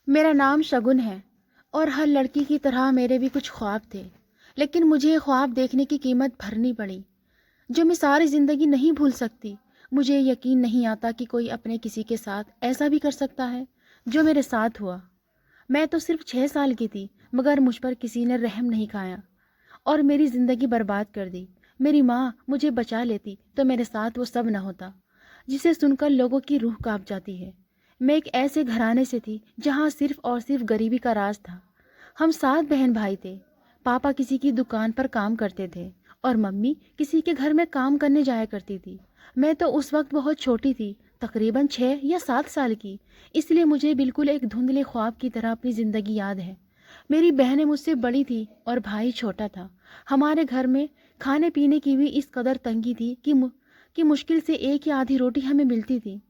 मेरा नाम शगुन है और हर लड़की की तरह मेरे भी कुछ ख्वाब थे। लेकिन मुझे ये ख्वाब देखने की कीमत भरनी पड़ी, जो मैं सारी ज़िंदगी नहीं भूल सकती। मुझे यकीन नहीं आता कि कोई अपने किसी के साथ ऐसा भी कर सकता है जो मेरे साथ हुआ। मैं तो सिर्फ 6 साल की थी, मगर मुझ पर किसी ने रहम नहीं खाया और मेरी ज़िंदगी बर्बाद कर दी। मेरी माँ मुझे बचा लेती तो मेरे साथ वो सब न होता, जिसे सुनकर लोगों की रूह कांप जाती है। मैं एक ऐसे घराने से थी जहाँ सिर्फ और सिर्फ गरीबी का राज था। हम 7 बहन भाई थे। पापा किसी की दुकान पर काम करते थे और मम्मी किसी के घर में काम करने जाया करती थी। मैं तो उस वक्त बहुत छोटी थी, तकरीबन 6 या 7 साल की, इसलिए मुझे बिल्कुल एक धुंधले ख्वाब की तरह अपनी ज़िंदगी याद है। मेरी बहनें मुझसे बड़ी थी और भाई छोटा था। हमारे घर में खाने पीने की भी इस कदर तंगी थी कि मुश्किल से एक या आधी रोटी हमें मिलती थी।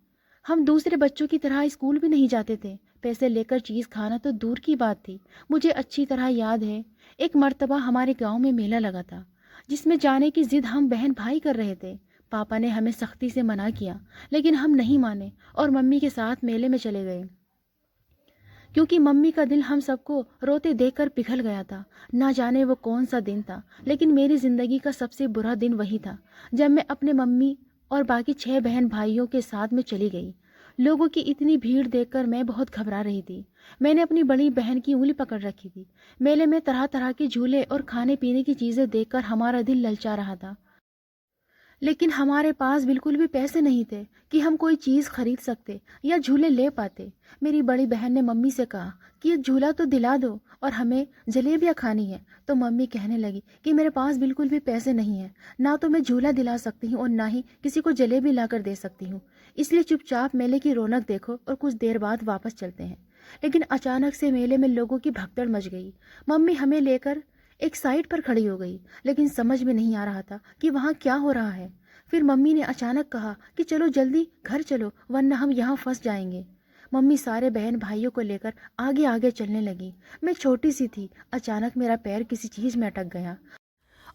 हम दूसरे बच्चों की तरह स्कूल भी नहीं जाते थे। पैसे लेकर चीज़ खाना तो दूर की बात थी। मुझे अच्छी तरह याद है, एक मर्तबा हमारे गांव में मेला लगा था, जिसमें जाने की जिद हम बहन भाई कर रहे थे। पापा ने हमें सख्ती से मना किया, लेकिन हम नहीं माने और मम्मी के साथ मेले में चले गए, क्योंकि मम्मी का दिल हम सबको रोते देखकर पिघल गया था। ना जाने वो कौन सा दिन था, लेकिन मेरी ज़िंदगी का सबसे बुरा दिन वही था जब मैं अपने मम्मी और बाकी 6 बहन भाइयों के साथ में चली गई। लोगों की इतनी भीड़ देखकर मैं बहुत घबरा रही थी। मैंने अपनी बड़ी बहन की उंगली पकड़ रखी थी। मेले में तरह तरह के झूले और खाने पीने की चीज़ें देखकर हमारा दिल ललचा रहा था, लेकिन हमारे पास बिल्कुल भी पैसे नहीं थे कि हम कोई चीज़ खरीद सकते या झूले ले पाते। मेरी बड़ी बहन ने मम्मी से कहा कि एक झूला तो दिला दो और हमें जलेबियाँ खानी है। तो मम्मी कहने लगी कि मेरे पास बिल्कुल भी पैसे नहीं हैं, ना तो मैं झूला दिला सकती हूँ और ना ही किसी को जलेबी ला कर दे सकती हूँ। इसलिए चुपचाप मेले की रौनक देखो और कुछ देर बाद वापस चलते हैं। लेकिन अचानक से मेले में लोगों की भगदड़ मच गई। मम्मी हमें लेकर एक साइड पर खड़ी हो गई, लेकिन समझ में नहीं आ रहा था कि वहाँ क्या हो रहा है। फिर मम्मी ने अचानक कहा कि चलो जल्दी घर चलो, वरना हम यहाँ फंस जाएंगे। मम्मी सारे बहन भाइयों को लेकर आगे आगे चलने लगी। मैं छोटी सी थी। अचानक मेरा पैर किसी चीज़ में अटक गया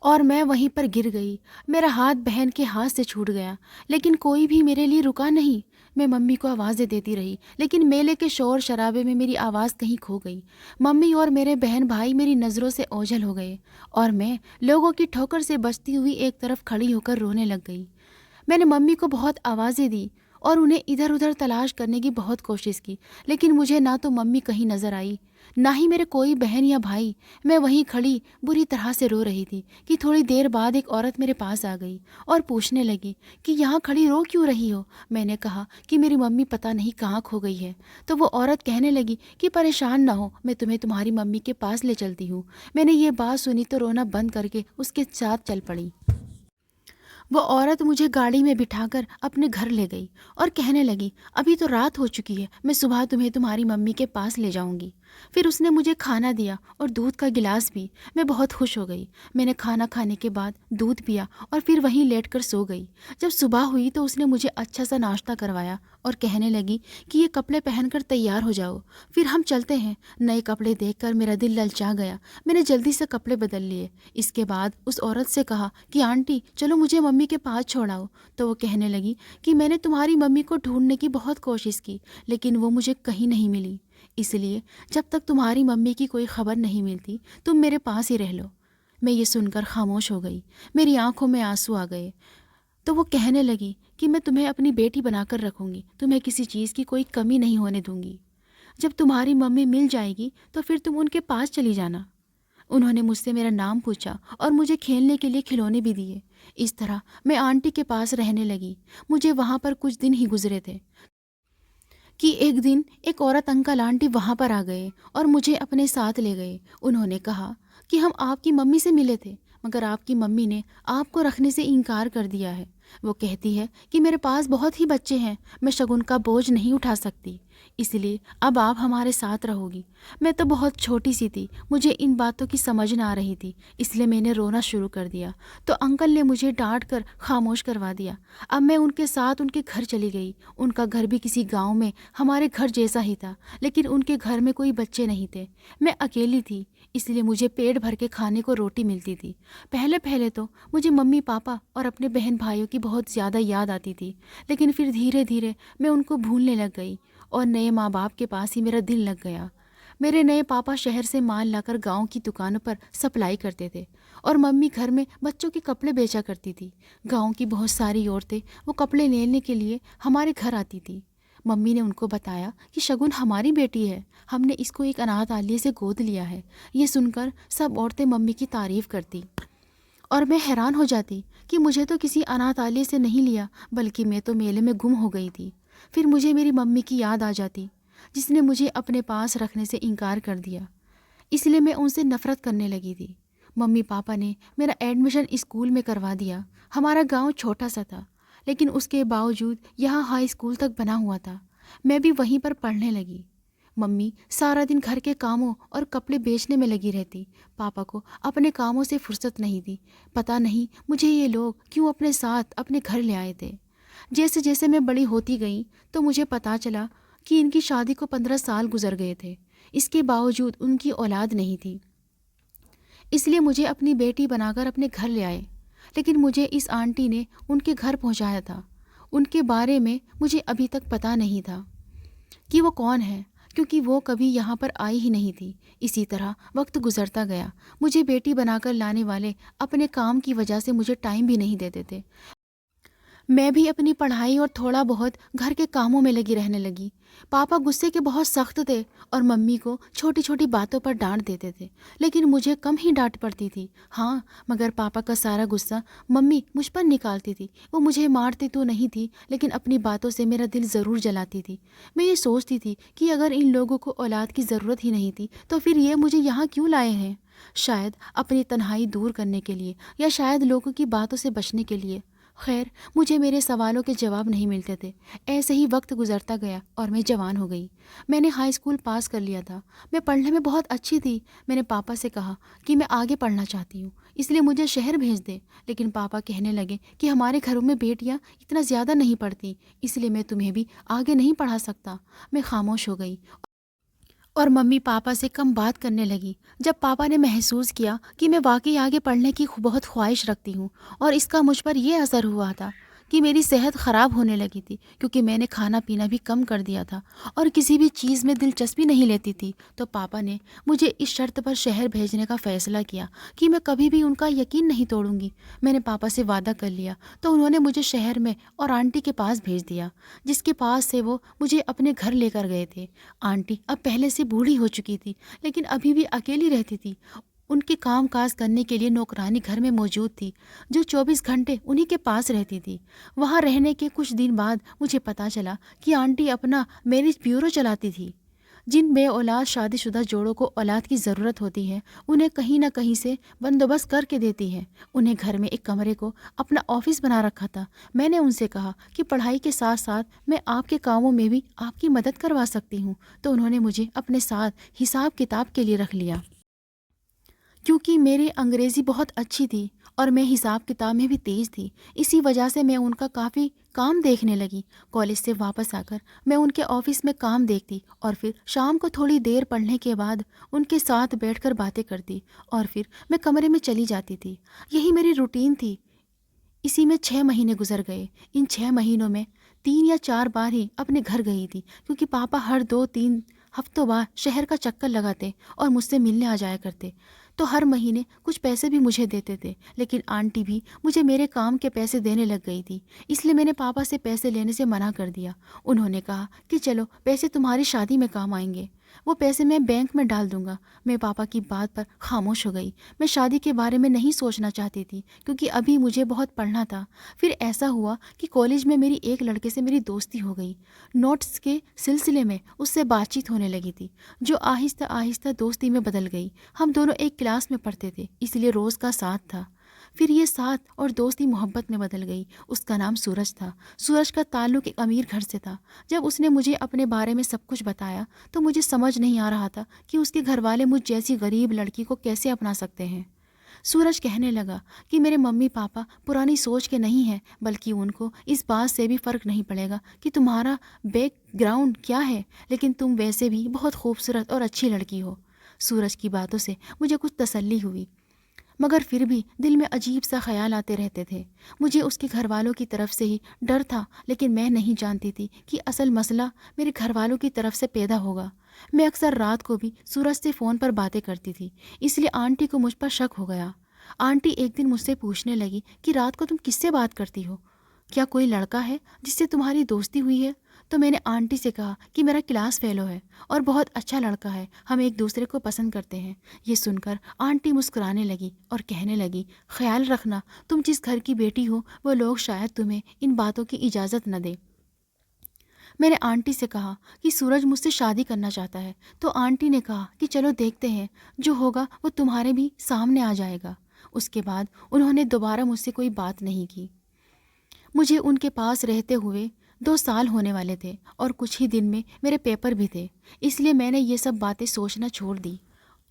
और मैं वहीं पर गिर गई। मेरा हाथ बहन के हाथ से छूट गया, लेकिन कोई भी मेरे लिए रुका नहीं। मैं मम्मी को आवाज़ें देती रही, लेकिन मेले के शोर शराबे में मेरी आवाज़ कहीं खो गई। मम्मी और मेरे बहन भाई मेरी नज़रों से ओझल हो गए और मैं लोगों की ठोकर से बचती हुई एक तरफ खड़ी होकर रोने लग गई। मैंने मम्मी को बहुत आवाज़ें दी और उन्हें इधर उधर तलाश करने की बहुत कोशिश की, लेकिन मुझे ना तो मम्मी कहीं नज़र आई, ना ही मेरे कोई बहन या भाई। मैं वहीं खड़ी बुरी तरह से रो रही थी कि थोड़ी देर बाद एक औरत मेरे पास आ गई और पूछने लगी कि यहाँ खड़ी रो क्यों रही हो। मैंने कहा कि मेरी मम्मी पता नहीं कहाँ खो गई है। तो वो औरत कहने लगी कि परेशान ना हो, मैं तुम्हें तुम्हारी मम्मी के पास ले चलती हूँ। मैंने ये बात सुनी तो रोना बंद करके उसके साथ चल पड़ी। वो औरत मुझे गाड़ी में बिठाकर अपने घर ले गई और कहने लगी, अभी तो रात हो चुकी है, मैं सुबह तुम्हें तुम्हारी मम्मी के पास ले जाऊंगी। फिर उसने मुझे खाना दिया और दूध का गिलास भी। मैं बहुत खुश हो गई। मैंने खाना खाने के बाद दूध पिया और फिर वहीं लेटकर सो गई। जब सुबह हुई तो उसने मुझे अच्छा सा नाश्ता करवाया और कहने लगी कि ये कपड़े पहनकर तैयार हो जाओ, फिर हम चलते हैं। नए कपड़े देखकर मेरा दिल ललचा गया। मैंने जल्दी से कपड़े बदल लिए। इसके बाद उस औरत से कहा कि आंटी चलो मुझे मम्मी के पास छोड़ाओ। तो वो कहने लगी कि मैंने तुम्हारी मम्मी को ढूंढने की बहुत कोशिश की, लेकिन वो मुझे कहीं नहीं मिली। इसलिए जब तक तुम्हारी मम्मी की कोई खबर नहीं मिलती, तुम मेरे पास ही रह लो। मैं ये सुनकर खामोश हो गई। मेरी आंखों में आंसू आ गए। तो वो कहने लगी कि मैं तुम्हें अपनी बेटी बनाकर रखूंगी, तुम्हें किसी चीज़ की कोई कमी नहीं होने दूंगी। जब तुम्हारी मम्मी मिल जाएगी तो फिर तुम उनके पास चली जाना। उन्होंने मुझसे मेरा नाम पूछा और मुझे खेलने के लिए खिलौने भी दिए। इस तरह मैं आंटी के पास रहने लगी। मुझे वहाँ पर कुछ दिन ही गुजरे थे कि एक दिन एक औरत अंकल आंटी वहाँ पर आ गए और मुझे अपने साथ ले गए। उन्होंने कहा कि हम आपकी मम्मी से मिले थे, मगर आपकी मम्मी ने आपको रखने से इनकार कर दिया है। वो कहती है कि मेरे पास बहुत ही बच्चे हैं, मैं शगुन का बोझ नहीं उठा सकती, इसलिए अब आप हमारे साथ रहोगी। मैं तो बहुत छोटी सी थी, मुझे इन बातों की समझ ना आ रही थी, इसलिए मैंने रोना शुरू कर दिया। तो अंकल ने मुझे डांट कर खामोश करवा दिया। अब मैं उनके साथ उनके घर चली गई। उनका घर भी किसी गांव में हमारे घर जैसा ही था, लेकिन उनके घर में कोई बच्चे नहीं थे। मैं अकेली थी, इसलिए मुझे पेट भर के खाने को रोटी मिलती थी। पहले पहले तो मुझे मम्मी पापा और अपने बहन भाइयों की बहुत ज़्यादा याद आती थी, लेकिन फिर धीरे धीरे मैं उनको भूलने लग गई और नए माँ बाप के पास ही मेरा दिल लग गया। मेरे नए पापा शहर से माल लाकर गांव की दुकानों पर सप्लाई करते थे और मम्मी घर में बच्चों के कपड़े बेचा करती थी। गांव की बहुत सारी औरतें वो कपड़े लेने के लिए हमारे घर आती थी। मम्मी ने उनको बताया कि शगुन हमारी बेटी है, हमने इसको एक अनाथालय से गोद लिया है। ये सुनकर सब औरतें मम्मी की तारीफ करती और मैं हैरान हो जाती कि मुझे तो किसी अनाथालय से नहीं लिया, बल्कि मैं तो मेले में गुम हो गई थी। फिर मुझे मेरी मम्मी की याद आ जाती, जिसने मुझे अपने पास रखने से इनकार कर दिया। इसलिए मैं उनसे नफ़रत करने लगी थी। मम्मी पापा ने मेरा एडमिशन स्कूल में करवा दिया। हमारा गांव छोटा सा था, लेकिन उसके बावजूद यहाँ हाई स्कूल तक बना हुआ था। मैं भी वहीं पर पढ़ने लगी। मम्मी सारा दिन घर के कामों और कपड़े बेचने में लगी रहती। पापा को अपने कामों से फुर्सत नहीं थी। पता नहीं मुझे ये लोग क्यों अपने साथ अपने घर ले आए थे। जैसे जैसे मैं बड़ी होती गई तो मुझे पता चला कि इनकी शादी को 15 साल गुजर गए थे। इसके बावजूद उनकी औलाद नहीं थी, इसलिए मुझे अपनी बेटी बनाकर अपने घर ले आए। लेकिन मुझे इस आंटी ने उनके घर पहुंचाया था। उनके बारे में मुझे अभी तक पता नहीं था कि वो कौन है, क्योंकि वो कभी यहाँ पर आई ही नहीं थी। इसी तरह वक्त गुजरता गया। मुझे बेटी बनाकर लाने वाले अपने काम की वजह से मुझे टाइम भी नहीं देते थे। मैं भी अपनी पढ़ाई और थोड़ा बहुत घर के कामों में लगी रहने लगी। पापा गुस्से के बहुत सख्त थे और मम्मी को छोटी छोटी बातों पर डांट देते थे, लेकिन मुझे कम ही डांट पड़ती थी। हाँ, मगर पापा का सारा गुस्सा मम्मी मुझ पर निकालती थी। वो मुझे मारती तो नहीं थी, लेकिन अपनी बातों से मेरा दिल ज़रूर जलाती थी। मैं ये सोचती थी कि अगर इन लोगों को औलाद की ज़रूरत ही नहीं थी तो फिर ये मुझे यहाँ क्यों लाए हैं। शायद अपनी तन्हाई दूर करने के लिए, या शायद लोगों की बातों से बचने के लिए। खैर, मुझे मेरे सवालों के जवाब नहीं मिलते थे। ऐसे ही वक्त गुजरता गया और मैं जवान हो गई। मैंने हाई स्कूल पास कर लिया था। मैं पढ़ने में बहुत अच्छी थी। मैंने पापा से कहा कि मैं आगे पढ़ना चाहती हूँ, इसलिए मुझे शहर भेज दे। लेकिन पापा कहने लगे कि हमारे घरों में बेटियाँ इतना ज़्यादा नहीं पढ़ती, इसलिए मैं तुम्हें भी आगे नहीं पढ़ा सकता। मैं खामोश हो गई और मम्मी पापा से कम बात करने लगी। जब पापा ने महसूस किया कि मैं वाकई आगे पढ़ने की बहुत ख्वाहिश रखती हूँ और इसका मुझ पर यह असर हुआ था कि मेरी सेहत ख़राब होने लगी थी, क्योंकि मैंने खाना पीना भी कम कर दिया था और किसी भी चीज़ में दिलचस्पी नहीं लेती थी, तो पापा ने मुझे इस शर्त पर शहर भेजने का फ़ैसला किया कि मैं कभी भी उनका यकीन नहीं तोड़ूंगी। मैंने पापा से वादा कर लिया, तो उन्होंने मुझे शहर में और आंटी के पास भेज दिया, जिसके पास से वो मुझे अपने घर लेकर गए थे। आंटी अब पहले से बूढ़ी हो चुकी थी, लेकिन अभी भी अकेली रहती थी। उनके काम काज करने के लिए नौकरानी घर में मौजूद थी, जो 24 घंटे उन्हीं के पास रहती थी। वहाँ रहने के कुछ दिन बाद मुझे पता चला कि आंटी अपना मैरिज ब्यूरो चलाती थी। जिन बे औलाद शादीशुदा जोड़ों को औलाद की ज़रूरत होती है, उन्हें कहीं ना कहीं से बंदोबस्त करके देती है। उन्हें घर में एक कमरे को अपना ऑफिस बना रखा था। मैंने उनसे कहा कि पढ़ाई के साथ साथ मैं आपके कामों में भी आपकी मदद करवा सकती हूँ, तो उन्होंने मुझे अपने साथ हिसाब किताब के लिए रख लिया। क्योंकि मेरी अंग्रेज़ी बहुत अच्छी थी और मैं हिसाब किताब में भी तेज़ थी, इसी वजह से मैं उनका काफ़ी काम देखने लगी। कॉलेज से वापस आकर मैं उनके ऑफिस में काम देखती और फिर शाम को थोड़ी देर पढ़ने के बाद उनके साथ बैठकर बातें करती और फिर मैं कमरे में चली जाती थी। यही मेरी रूटीन थी। इसी में 6 महीने गुजर गए। इन 6 महीनों में 3 या 4 बार ही अपने घर गई थी, क्योंकि पापा हर 2-3 हफ्तों बाद शहर का चक्कर लगाते और मुझसे मिलने आ जाया करते, तो हर महीने कुछ पैसे भी मुझे देते थे। लेकिन आंटी भी मुझे मेरे काम के पैसे देने लग गई थी, इसलिए मैंने पापा से पैसे लेने से मना कर दिया। उन्होंने कहा कि चलो, पैसे तुम्हारी शादी में काम आएंगे, वो पैसे मैं बैंक में डाल दूंगा। मैं पापा की बात पर खामोश हो गई। मैं शादी के बारे में नहीं सोचना चाहती थी, क्योंकि अभी मुझे बहुत पढ़ना था। फिर ऐसा हुआ कि कॉलेज में मेरी एक लड़के से मेरी दोस्ती हो गई। नोट्स के सिलसिले में उससे बातचीत होने लगी थी, जो आहिस्ता आहिस्ता दोस्ती में बदल गई। हम दोनों एक क्लास में पढ़ते थे, इसलिए रोज़ का साथ था। फिर ये साथ और दोस्ती मोहब्बत में बदल गई। उसका नाम सूरज था। सूरज का ताल्लुक एक अमीर घर से था। जब उसने मुझे अपने बारे में सब कुछ बताया तो मुझे समझ नहीं आ रहा था कि उसके घर वाले मुझ जैसी गरीब लड़की को कैसे अपना सकते हैं। सूरज कहने लगा कि मेरे मम्मी पापा पुरानी सोच के नहीं हैं, बल्कि उनको इस बात से भी फ़र्क नहीं पड़ेगा कि तुम्हारा बैकग्राउंड क्या है, लेकिन तुम वैसे भी बहुत खूबसूरत और अच्छी लड़की हो। सूरज की बातों से मुझे कुछ तसल्ली हुई। मगर फिर भी दिल में अजीब सा ख्याल आते रहते थे। मुझे उसके घर वालों की तरफ से ही डर था, लेकिन मैं नहीं जानती थी कि असल मसला मेरे घर वालों की तरफ से पैदा होगा। मैं अक्सर रात को भी सूरज से फ़ोन पर बातें करती थी, इसलिए आंटी को मुझ पर शक हो गया। आंटी एक दिन मुझसे पूछने लगी कि रात को तुम किससे बात करती हो? क्या कोई लड़का है जिससे तुम्हारी दोस्ती हुई है? तो मैंने आंटी से कहा कि मेरा क्लास फेलो है और बहुत अच्छा लड़का है, हम एक दूसरे को पसंद करते हैं। ये सुनकर आंटी मुस्कुराने लगी और कहने लगी, ख्याल रखना, तुम जिस घर की बेटी हो वो लोग शायद तुम्हें इन बातों की इजाज़त न दें। मैंने आंटी से कहा कि सूरज मुझसे शादी करना चाहता है, तो आंटी ने कहा कि चलो देखते हैं, जो होगा वो तुम्हारे भी सामने आ जाएगा। उसके बाद उन्होंने दोबारा मुझसे कोई बात नहीं की। मुझे उनके पास रहते हुए 2 साल होने वाले थे और कुछ ही दिन में मेरे पेपर भी थे, इसलिए मैंने ये सब बातें सोचना छोड़ दी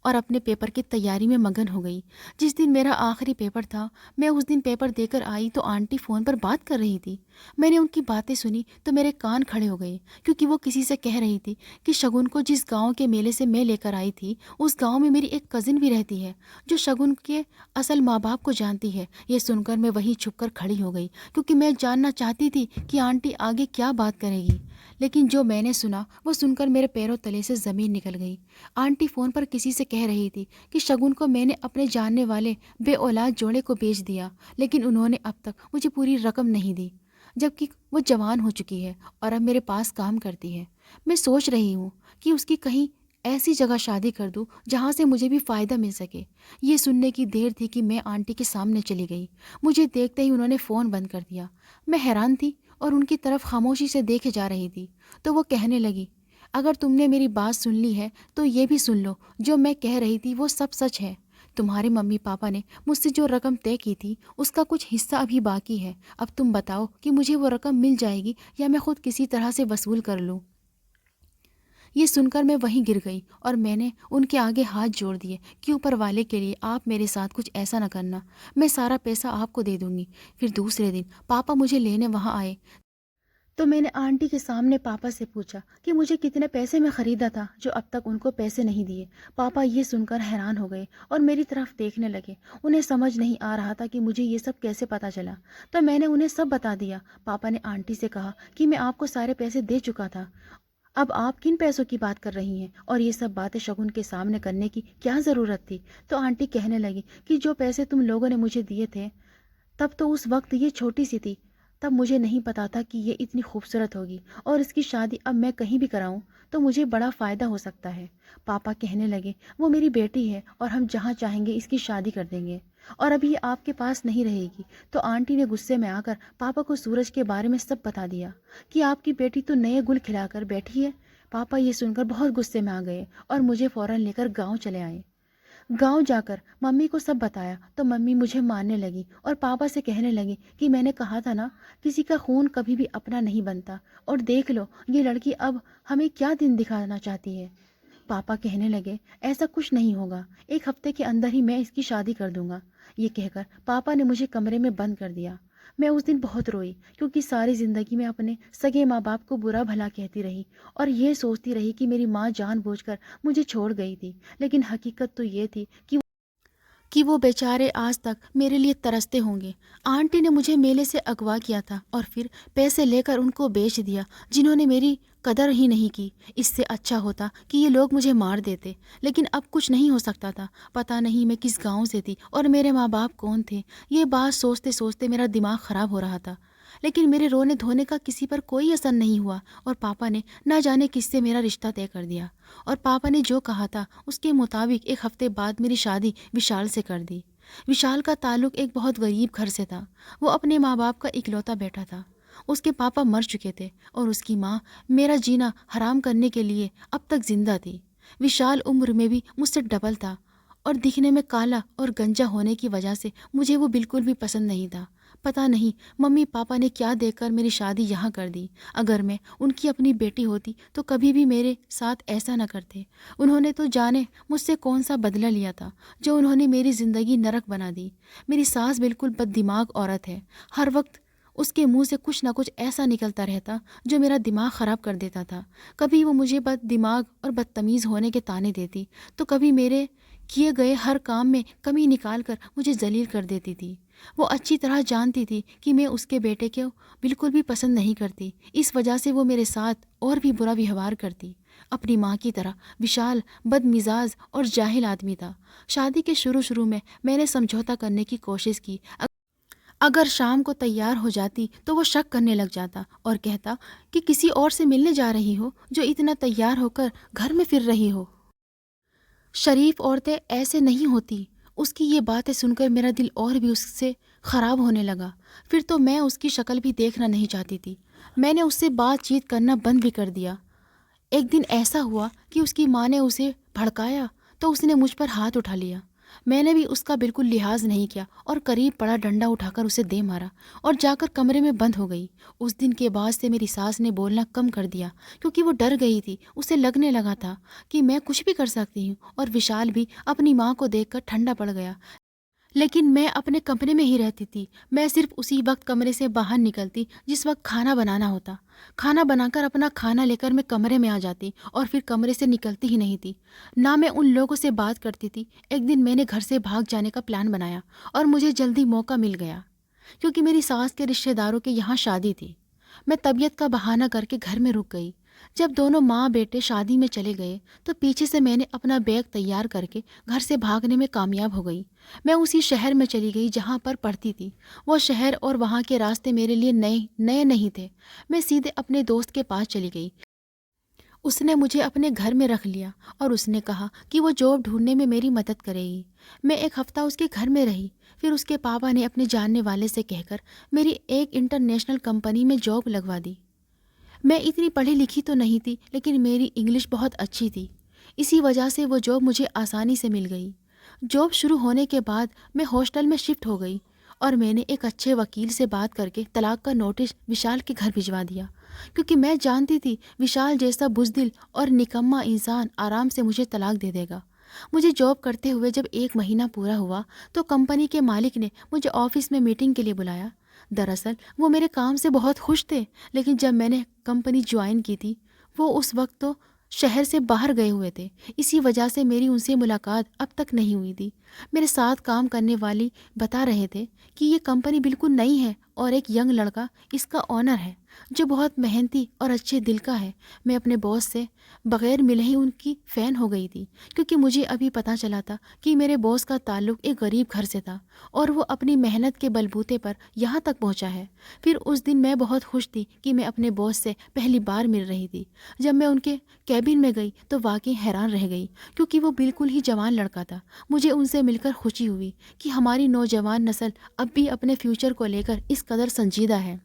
और अपने पेपर की तैयारी में मगन हो गई। जिस दिन मेरा आखिरी पेपर था, मैं उस दिन पेपर देकर आई तो आंटी फ़ोन पर बात कर रही थी। मैंने उनकी बातें सुनी तो मेरे कान खड़े हो गए, क्योंकि वो किसी से कह रही थी कि शगुन को जिस गांव के मेले से मैं लेकर आई थी, उस गांव में मेरी एक कज़िन भी रहती है जो शगुन के असल माँ बाप को जानती है। ये सुनकर मैं वहीं छुप कर खड़ी हो गई, क्योंकि मैं जानना चाहती थी कि आंटी आगे क्या बात करेगी। लेकिन जो मैंने सुना वो सुनकर मेरे पैरों तले से ज़मीन निकल गई। आंटी फ़ोन पर किसी से कह रही थी कि शगुन को मैंने अपने जानने वाले बे औलाद जोड़े को बेच दिया, लेकिन उन्होंने अब तक मुझे पूरी रकम नहीं दी, जबकि वो जवान हो चुकी है और अब मेरे पास काम करती है। मैं सोच रही हूँ कि उसकी कहीं ऐसी जगह शादी कर दूँ जहाँ से मुझे भी फ़ायदा मिल सके। ये सुनने की देर थी कि मैं आंटी के सामने चली गई। मुझे देखते ही उन्होंने फ़ोन बंद कर दिया। मैं हैरान थी और उनकी तरफ खामोशी से देखे जा रही थी। तो वो कहने लगी, अगर तुमने मेरी बात सुन ली है तो ये भी सुन लो, जो मैं कह रही थी वो सब सच है। तुम्हारे मम्मी पापा ने मुझसे जो रकम तय की थी उसका कुछ हिस्सा अभी बाकी है। अब तुम बताओ कि मुझे वो रकम मिल जाएगी या मैं खुद किसी तरह से वसूल कर लूँ। ये सुनकर मैं वहीं गिर गई और मैंने उनके आगे हाथ जोड़ दिए कि ऊपर वाले के लिए आप मेरे साथ कुछ ऐसा न करना, मैं सारा पैसा आपको दे दूंगी। फिर दूसरे दिन पापा मुझे लेने वहाँ आए तो मैंने आंटी के सामने पापा से पूछा कि मुझे कितने पैसे में ख़रीदा था, जो अब तक उनको पैसे नहीं दिए। पापा ये सुनकर हैरान हो गए और मेरी तरफ देखने लगे। उन्हें समझ नहीं आ रहा था कि मुझे ये सब कैसे पता चला। तो मैंने उन्हें सब बता दिया। पापा ने आंटी से कहा कि मैं आपको सारे पैसे दे चुका था, अब आप किन पैसों की बात कर रही हैं और ये सब बातें शगुन के सामने करने की क्या ज़रूरत थी। तो आंटी कहने लगी कि जो पैसे तुम लोगों ने मुझे दिए थे तब तो उस वक्त ये छोटी सी थी, तब मुझे नहीं पता था कि ये इतनी खूबसूरत होगी और इसकी शादी अब मैं कहीं भी कराऊं तो मुझे बड़ा फ़ायदा हो सकता है। पापा कहने लगे, वो मेरी बेटी है और हम जहाँ चाहेंगे इसकी शादी कर देंगे और अभी ये आपके पास नहीं रहेगी। तो आंटी ने गुस्से में आकर पापा को सूरज के बारे में सब बता दिया कि आपकी बेटी तो नए गुल खिलाकर बैठी है। पापा ये सुनकर बहुत गुस्से में आ गए और मुझे फ़ौरन लेकर गाँव चले आए। गांव जाकर मम्मी को सब बताया तो मम्मी मुझे मारने लगी और पापा से कहने लगी कि मैंने कहा था ना, किसी का खून कभी भी अपना नहीं बनता, और देख लो ये लड़की अब हमें क्या दिन दिखाना चाहती है। पापा कहने लगे, ऐसा कुछ नहीं होगा, 1 हफ्ते के अंदर ही मैं इसकी शादी कर दूंगा। ये कहकर पापा ने मुझे कमरे में बंद कर दिया। मैं उस दिन बहुत रोई, क्योंकि सारी ज़िंदगी में अपने सगे माँ बाप को बुरा भला कहती रही और ये सोचती रही कि मेरी माँ जानबूझकर मुझे छोड़ गई थी। लेकिन हकीकत तो ये थी कि वो बेचारे आज तक मेरे लिए तरसते होंगे। आंटी ने मुझे मेले से अगवा किया था और फिर पैसे लेकर उनको बेच दिया, जिन्होंने मेरी कदर ही नहीं की। इससे अच्छा होता कि ये लोग मुझे मार देते, लेकिन अब कुछ नहीं हो सकता था। पता नहीं मैं किस गांव से थी और मेरे माँ बाप कौन थे। ये बात सोचते सोचते मेरा दिमाग ख़राब हो रहा था, लेकिन मेरे रोने धोने का किसी पर कोई असर नहीं हुआ और पापा ने ना जाने किससे मेरा रिश्ता तय कर दिया। और पापा ने जो कहा था उसके मुताबिक 1 हफ्ते बाद मेरी शादी विशाल से कर दी। विशाल का ताल्लुक एक बहुत गरीब घर से था। वो अपने माँ बाप का इकलौता बेटा था। उसके पापा मर चुके थे और उसकी माँ मेरा जीना हराम करने के लिए अब तक जिंदा थी। विशाल उम्र में भी मुझसे डबल था और दिखने में काला और गंजा होने की वजह से मुझे वो बिल्कुल भी पसंद नहीं था। पता नहीं मम्मी पापा ने क्या देखकर मेरी शादी यहाँ कर दी। अगर मैं उनकी अपनी बेटी होती तो कभी भी मेरे साथ ऐसा न करते। उन्होंने तो जाने मुझसे कौन सा बदला लिया था, जो उन्होंने मेरी ज़िंदगी नरक बना दी। मेरी सास बिल्कुल बददिमाग औरत है। हर वक्त उसके मुंह से कुछ ना कुछ ऐसा निकलता रहता जो मेरा दिमाग ख़राब कर देता था। कभी वो मुझे बददिमाग और बदतमीज़ होने के ताने देती, तो कभी मेरे किए गए हर काम में कमी निकाल कर मुझे जलील कर देती थी। वो अच्छी तरह जानती थी कि मैं उसके बेटे को बिल्कुल भी पसंद नहीं करती। इस वजह से वो मेरे साथ और भी बुरा व्यवहार करती। अपनी माँ की तरह विशाल बदमिजाज और जाहिल आदमी था। शादी के शुरू शुरू में मैंने समझौता करने की कोशिश की। अगर शाम को तैयार हो जाती तो वो शक करने लग जाता और कहता कि किसी और से मिलने जा रही हो जो इतना तैयार होकर घर में फिर रही हो। शरीफ औरतें ऐसे नहीं होती। उसकी ये बातें सुनकर मेरा दिल और भी उससे ख़राब होने लगा। फिर तो मैं उसकी शक्ल भी देखना नहीं चाहती थी। मैंने उससे बातचीत करना बंद भी कर दिया। एक दिन ऐसा हुआ कि उसकी माँ ने उसे भड़काया तो उसने मुझ पर हाथ उठा लिया। मैंने भी उसका बिल्कुल लिहाज नहीं किया और करीब पड़ा डंडा उठाकर उसे दे मारा और जाकर कमरे में बंद हो गई। उस दिन के बाद से मेरी सास ने बोलना कम कर दिया क्योंकि वो डर गई थी। उसे लगने लगा था कि मैं कुछ भी कर सकती हूँ। और विशाल भी अपनी माँ को देखकर ठंडा पड़ गया। लेकिन मैं अपने कमरे में ही रहती थी। मैं सिर्फ उसी वक्त कमरे से बाहर निकलती जिस वक्त खाना बनाना होता। खाना बनाकर अपना खाना लेकर मैं कमरे में आ जाती और फिर कमरे से निकलती ही नहीं थी। ना मैं उन लोगों से बात करती थी। एक दिन मैंने घर से भाग जाने का प्लान बनाया और मुझे जल्दी मौका मिल गया क्योंकि मेरी सास के रिश्तेदारों के यहाँ शादी थी। मैं तबीयत का बहाना करके घर में रुक गई। जब दोनों माँ बेटे शादी में चले गए तो पीछे से मैंने अपना बैग तैयार करके घर से भागने में कामयाब हो गई। मैं उसी शहर में चली गई जहाँ पर पढ़ती थी। वो शहर और वहाँ के रास्ते मेरे लिए नए नए नहीं थे। मैं सीधे अपने दोस्त के पास चली गई। उसने मुझे अपने घर में रख लिया और उसने कहा कि वो जॉब ढूंढने में मेरी मदद करेगी। मैं एक हफ्ता उसके घर में रही। फिर उसके पापा ने अपने जानने वाले से कहकर मेरी एक इंटरनेशनल कंपनी में जॉब लगवा दी। मैं इतनी पढ़ी लिखी तो नहीं थी लेकिन मेरी इंग्लिश बहुत अच्छी थी। इसी वजह से वो जॉब मुझे आसानी से मिल गई। जॉब शुरू होने के बाद मैं हॉस्टल में शिफ्ट हो गई और मैंने एक अच्छे वकील से बात करके तलाक का नोटिस विशाल के घर भिजवा दिया क्योंकि मैं जानती थी विशाल जैसा बुज़दिल और निकम्मा इंसान आराम से मुझे तलाक दे देगा। मुझे जॉब करते हुए जब 1 महीना पूरा हुआ तो कंपनी के मालिक ने मुझे ऑफिस में मीटिंग के लिए बुलाया। दरअसल वो मेरे काम से बहुत खुश थे। लेकिन जब मैंने कंपनी ज्वाइन की थी वो उस वक्त तो शहर से बाहर गए हुए थे। इसी वजह से मेरी उनसे मुलाकात अब तक नहीं हुई थी। मेरे साथ काम करने वाली बता रहे थे कि ये कंपनी बिल्कुल नई है और एक यंग लड़का इसका ऑनर है जो बहुत मेहनती और अच्छे दिल का है। मैं अपने बॉस से बगैर मिले ही उनकी फ़ैन हो गई थी क्योंकि मुझे अभी पता चला था कि मेरे बॉस का ताल्लुक़ एक गरीब घर से था और वो अपनी मेहनत के बलबूते पर यहाँ तक पहुँचा है। फिर उस दिन मैं बहुत खुश थी कि मैं अपने बॉस से पहली बार मिल रही थी। जब मैं उनके कैबिन में गई तो वाकई हैरान रह गई क्योंकि वो बिल्कुल ही जवान लड़का था। मुझे उनसे मिलकर खुशी हुई कि हमारी नौजवान नस्ल अब भी अपने फ्यूचर को लेकर इस कदर संजीदा है।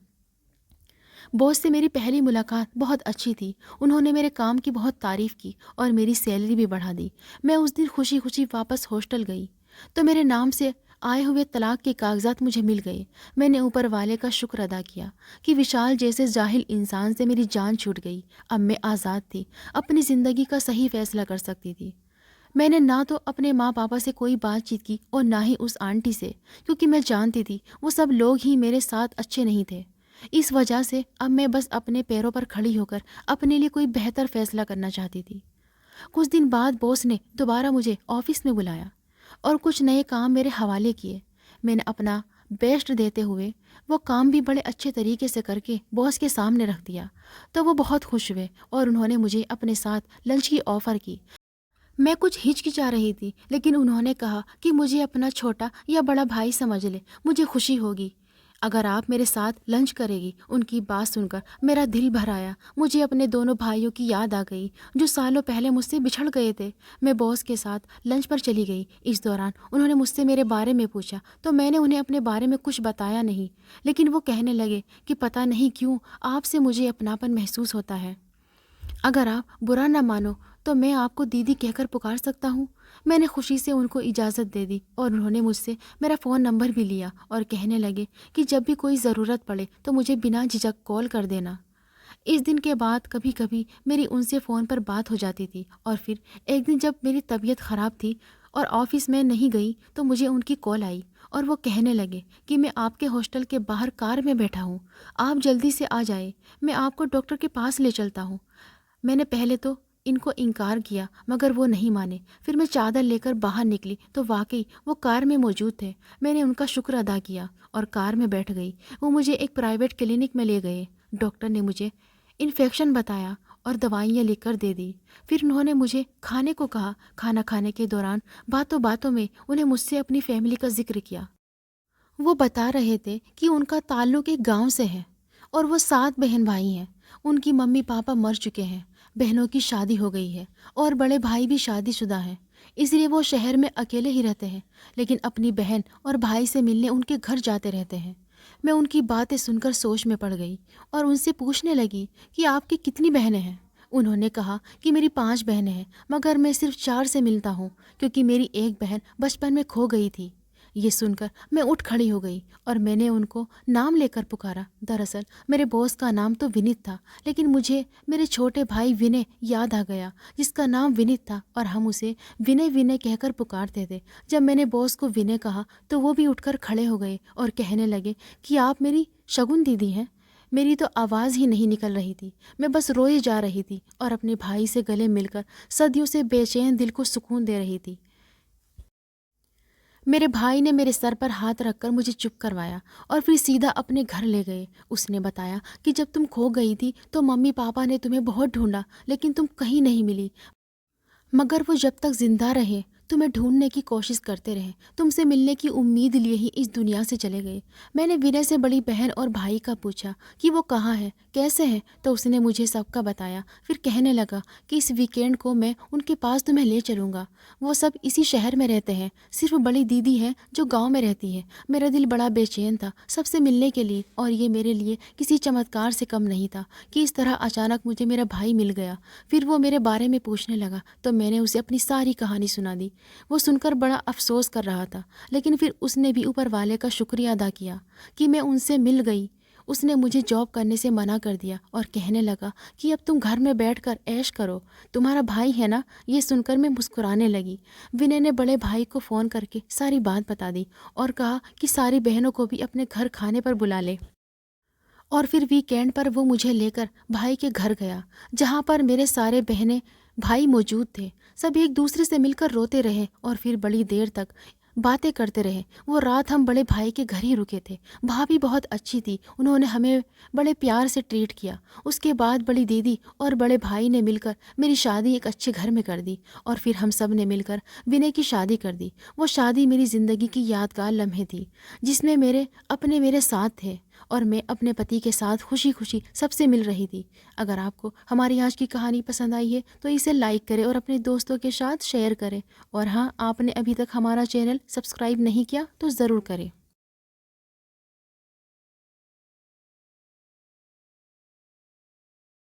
बॉस से मेरी पहली मुलाकात बहुत अच्छी थी। उन्होंने मेरे काम की बहुत तारीफ़ की और मेरी सैलरी भी बढ़ा दी। मैं उस दिन खुशी खुशी वापस हॉस्टल गई तो मेरे नाम से आए हुए तलाक के कागजात मुझे मिल गए। मैंने ऊपर वाले का शुक्र अदा किया कि विशाल जैसे जाहिल इंसान से मेरी जान छूट गई। अब मैं आज़ाद थी, अपनी ज़िंदगी का सही फैसला कर सकती थी। मैंने ना तो अपने माँ पापा से कोई बातचीत की और ना ही उस आंटी से क्योंकि मैं जानती थी वो सब लोग ही मेरे साथ अच्छे नहीं थे। इस वजह से अब मैं बस अपने पैरों पर खड़ी होकर अपने लिए कोई बेहतर फैसला करना चाहती थी। कुछ दिन बाद बॉस ने दोबारा मुझे ऑफिस में बुलाया और कुछ नए काम मेरे हवाले किए। मैंने अपना बेस्ट देते हुए वो काम भी बड़े अच्छे तरीके से करके बॉस के सामने रख दिया तो वो बहुत खुश हुए और उन्होंने मुझे अपने साथ लंच की ऑफ़र की। मैं कुछ हिचकिचा रही थी लेकिन उन्होंने कहा कि मुझे अपना छोटा या बड़ा भाई समझ ले, मुझे खुशी होगी अगर आप मेरे साथ लंच करेगी। उनकी बात सुनकर मेरा दिल भर आया। मुझे अपने दोनों भाइयों की याद आ गई जो सालों पहले मुझसे बिछड़ गए थे। मैं बॉस के साथ लंच पर चली गई। इस दौरान उन्होंने मुझसे मेरे बारे में पूछा तो मैंने उन्हें अपने बारे में कुछ बताया नहीं। लेकिन वो कहने लगे कि पता नहीं क्यों आपसे मुझे अपनापन महसूस होता है। अगर आप बुरा ना मानो तो मैं आपको दीदी कहकर पुकार सकता हूँ। मैंने खुशी से उनको इजाज़त दे दी और उन्होंने मुझसे मेरा फ़ोन नंबर भी लिया और कहने लगे कि जब भी कोई ज़रूरत पड़े तो मुझे बिना झिझक कॉल कर देना। इस दिन के बाद कभी कभी मेरी उनसे फ़ोन पर बात हो जाती थी। और फिर एक दिन जब मेरी तबीयत ख़राब थी और ऑफिस में नहीं गई तो मुझे उनकी कॉल आई और वो कहने लगे कि मैं आपके हॉस्टल के बाहर कार में बैठा हूँ, आप जल्दी से आ जाए, मैं आपको डॉक्टर के पास ले चलता हूँ। मैंने पहले तो इनको इनकार किया मगर वो नहीं माने। फिर मैं चादर लेकर बाहर निकली तो वाकई वो कार में मौजूद थे। मैंने उनका शुक्र अदा किया और कार में बैठ गई। वो मुझे एक प्राइवेट क्लिनिक में ले गए। डॉक्टर ने मुझे इन्फेक्शन बताया और दवाइयाँ लिखकर दे दी। फिर उन्होंने मुझे खाने को कहा। खाना खाने के दौरान बातों बातों में उन्हें मुझसे अपनी फैमिली का जिक्र किया। वो बता रहे थे कि उनका ताल्लुक एक गांव से है और वो 7 बहन भाई हैं। उनकी मम्मी पापा मर चुके हैं, बहनों की शादी हो गई है और बड़े भाई भी शादीशुदा हैं। इसलिए वो शहर में अकेले ही रहते हैं, लेकिन अपनी बहन और भाई से मिलने उनके घर जाते रहते हैं। मैं उनकी बातें सुनकर सोच में पड़ गई और उनसे पूछने लगी कि आपकी कितनी बहनें हैं। उन्होंने कहा कि मेरी 5 बहनें हैं, मगर मैं सिर्फ 4 से मिलता हूँ क्योंकि मेरी एक बहन बचपन में खो गई थी। ये सुनकर मैं उठ खड़ी हो गई और मैंने उनको नाम लेकर पुकारा। दरअसल मेरे बॉस का नाम तो विनीत था, लेकिन मुझे मेरे छोटे भाई विनय याद आ गया, जिसका नाम विनीत था और हम उसे विनय विनय कहकर पुकारते थे। जब मैंने बॉस को विनय कहा तो वो भी उठकर खड़े हो गए और कहने लगे कि आप मेरी शगुन दीदी हैं। मेरी तो आवाज़ ही नहीं निकल रही थी। मैं बस रोए जा रही थी और अपने भाई से गले मिलकर सदियों से बेचैन दिल को सुकून दे रही थी। मेरे भाई ने मेरे सर पर हाथ रखकर मुझे चुप करवाया और फिर सीधा अपने घर ले गए। उसने बताया कि जब तुम खो गई थी तो मम्मी पापा ने तुम्हें बहुत ढूंढा, लेकिन तुम कहीं नहीं मिली। मगर वो जब तक जिंदा रहे तुम्हें ढूंढने की कोशिश करते रहे। तुमसे मिलने की उम्मीद लिए ही इस दुनिया से चले गए। मैंने विनय से बड़ी बहन और भाई का पूछा कि वो कहाँ है, कैसे हैं, तो उसने मुझे सबका बताया। फिर कहने लगा कि इस वीकेंड को मैं उनके पास तुम्हें ले चलूँगा। वो सब इसी शहर में रहते हैं, सिर्फ बड़ी दीदी है जो गाँव में रहती है। मेरा दिल बड़ा बेचैन था सबसे मिलने के लिए, और ये मेरे लिए किसी चमत्कार से कम नहीं था कि इस तरह अचानक मुझे मेरा भाई मिल गया। फिर वो मेरे बारे में पूछने लगा तो मैंने उसे अपनी सारी कहानी सुना दी। वो सुनकर बड़ा अफसोस कर रहा था, लेकिन फिर उसने भी ऊपर वाले का शुक्रिया अदा किया कि मैं उनसे मिल गई। उसने मुझे जॉब करने से मना कर दिया और कहने लगा कि अब तुम घर में बैठकर ऐश करो, तुम्हारा भाई है ना। ये सुनकर मैं मुस्कुराने लगी। विनय ने बड़े भाई को फ़ोन करके सारी बात बता दी और कहा कि सारी बहनों को भी अपने घर खाने पर बुला ले। और फिर वीकेंड पर वो मुझे लेकर भाई के घर गया, जहाँ पर मेरे सारे बहनें भाई मौजूद थे। सब एक दूसरे से मिलकर रोते रहे और फिर बड़ी देर तक बातें करते रहे। वो रात हम बड़े भाई के घर ही रुके थे। भाभी बहुत अच्छी थी, उन्होंने हमें बड़े प्यार से ट्रीट किया। उसके बाद बड़ी दीदी और बड़े भाई ने मिलकर मेरी शादी एक अच्छे घर में कर दी और फिर हम सब ने मिलकर विनय की शादी कर दी। वो शादी मेरी ज़िंदगी की यादगार लम्हे थी, जिसमें मेरे साथ थे और मैं अपने पति के साथ खुशी खुशी सबसे मिल रही थी। अगर आपको हमारी आज की कहानी पसंद आई है तो इसे लाइक करें और अपने दोस्तों के साथ शेयर करें। और हाँ, आपने अभी तक हमारा चैनल सब्सक्राइब नहीं किया तो ज़रूर करें।